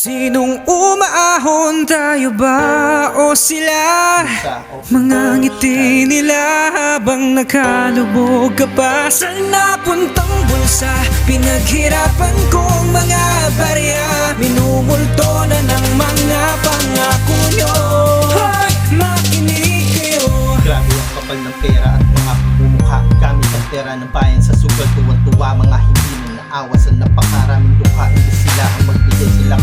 Sinong umaahon, tayo ba o sila? Mga ngiti nila habang nakalubog ka pa sa napuntang bulsa. Pinaghirapan kong mga barya, minumulto na ng mga pangako nyo. Hoy, makinig kayo. Grabe ang kapal ng pera at mga bumukha. Gamit ang pera ng bayan sa sugal, tuwan-tuwa. Mga hindi na naawa sa napakaraming dukha. Hindi sila ang magbigay, sila